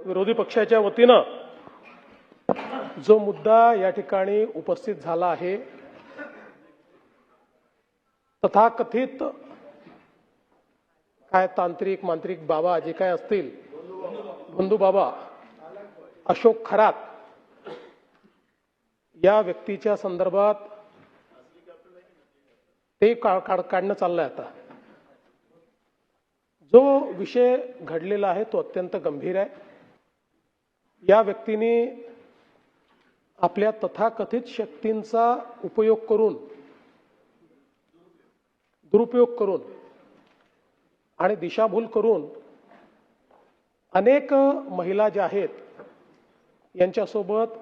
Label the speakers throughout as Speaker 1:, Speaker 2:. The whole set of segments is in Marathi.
Speaker 1: विरोधी पक्षाच्या वतीनं जो मुद्दा या ठिकाणी उपस्थित झाला आहे, तथाकथित काय तांत्रिक मांत्रिक बाबा जे काय असतील, बंधू बाबा अशोक खरात या व्यक्तीच्या संदर्भात ते काढणं चाललंय. आता जो विषय घडलेला आहे तो अत्यंत गंभीर आहे. या व्यक्तीने आपल्या तथाकथित शक्तींचा उपयोग करून, दुरुपयोग करून आणि दिशाभूल करून अनेक महिला ज्या आहेत यांच्यासोबत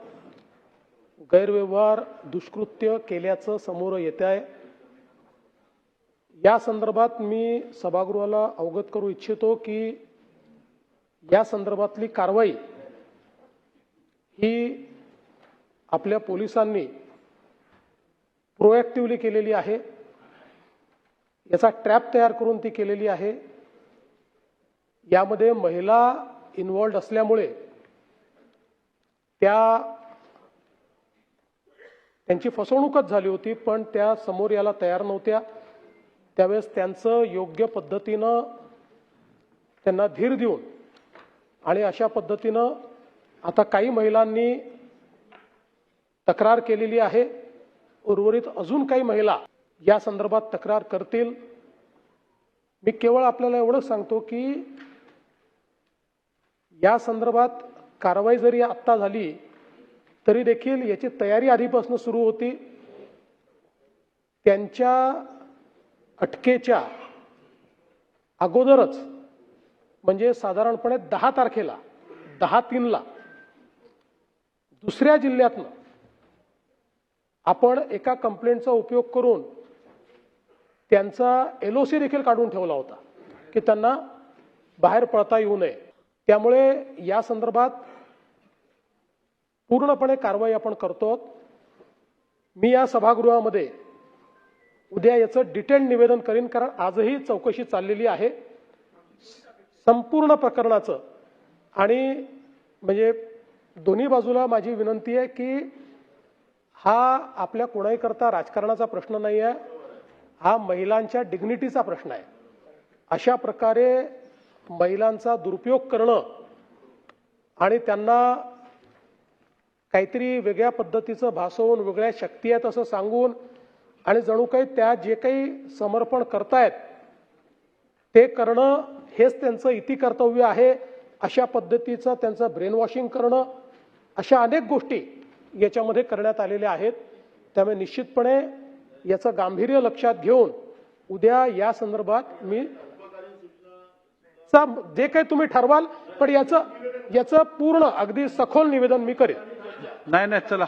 Speaker 1: गैरव्यवहार दुष्कृत्य केल्याचं समोर येत आहे. या संदर्भात मी सभागृहाला अवगत करू इच्छितो की या संदर्भातली कारवाई ही आपल्या पोलिसांनी प्रोएक्टिव्हली केलेली आहे. याचा ट्रॅप तयार करून ती केलेली आहे. यामध्ये महिला इन्व्हॉल्ड असल्यामुळे त्यांची फसवणूकच झाली होती, पण त्या समोर यायला तयार नव्हत्या. त्यावेळेस त्यांचं योग्य पद्धतीनं त्यांना धीर देऊन आणि अशा पद्धतीनं आता काही महिलांनी तक्रार केलेली आहे. उर्वरित अजून काही महिला या संदर्भात तक्रार करतील. मी केवळ आपल्याला एवढंच सांगतो की या संदर्भात कारवाई जरी आत्ता झाली तरी देखील याची तयारी आधीपासून सुरू होती. त्यांच्या अटकेच्या अगोदरच म्हणजे साधारणपणे 10 तारखेला 10/3 दुसऱ्या जिल्ह्यातनं आपण एका कंप्लेंटचा उपयोग करून त्यांचा LOC देखील काढून ठेवला होता की त्यांना बाहेर पडता येऊ नये. त्यामुळे या संदर्भात पूर्णपणे कारवाई आपण करतो. मी या सभागृहामध्ये उद्या याचं डिटेल निवेदन करीन, कारण आजही चौकशी चाललेली आहे संपूर्ण प्रकरणाचं. आणि म्हणजे दोन्ही बाजूला माझी विनंती आहे की हा आपल्या कोणाही करता राजकारणाचा प्रश्न नाही आहे, हा महिलांच्या डिग्निटीचा प्रश्न आहे. अशा प्रकारे महिलांचा दुरुपयोग करणं आणि त्यांना काहीतरी वेगळ्या पद्धतीचं भासवून वेगळ्या शक्ती आहेत असं सांगून आणि जणू काही त्या जे काही समर्पण करतायत ते करणं हेच त्यांचं इति कर्तव्य आहे, अशा पद्धतीचं त्यांचं ब्रेन वॉशिंग करणं, अशा अनेक गोष्टी याच्यामध्ये करण्यात आलेल्या आहेत. त्यामुळे निश्चितपणे याचं गांभीर्य लक्षात घेऊन उद्या या संदर्भात मी जे काही तुम्ही ठरवाल पण याचं पूर्ण अगदी सखोल निवेदन मी करेन.
Speaker 2: नाही चला,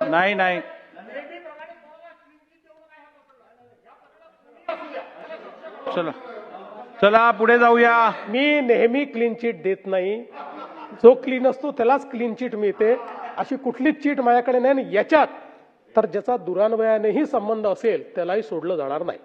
Speaker 2: नाही चला पुढे जाऊया.
Speaker 1: मी नेहमी क्लीन चिट देत नाही. जो क्लीन असतो त्यालाच क्लीन चिट मिळते. अशी कुठलीच चिट माझ्याकडे नाही. याच्यात तर ज्याचा दुरान्वयानेही संबंध असेल त्यालाही सोडलं जाणार नाही.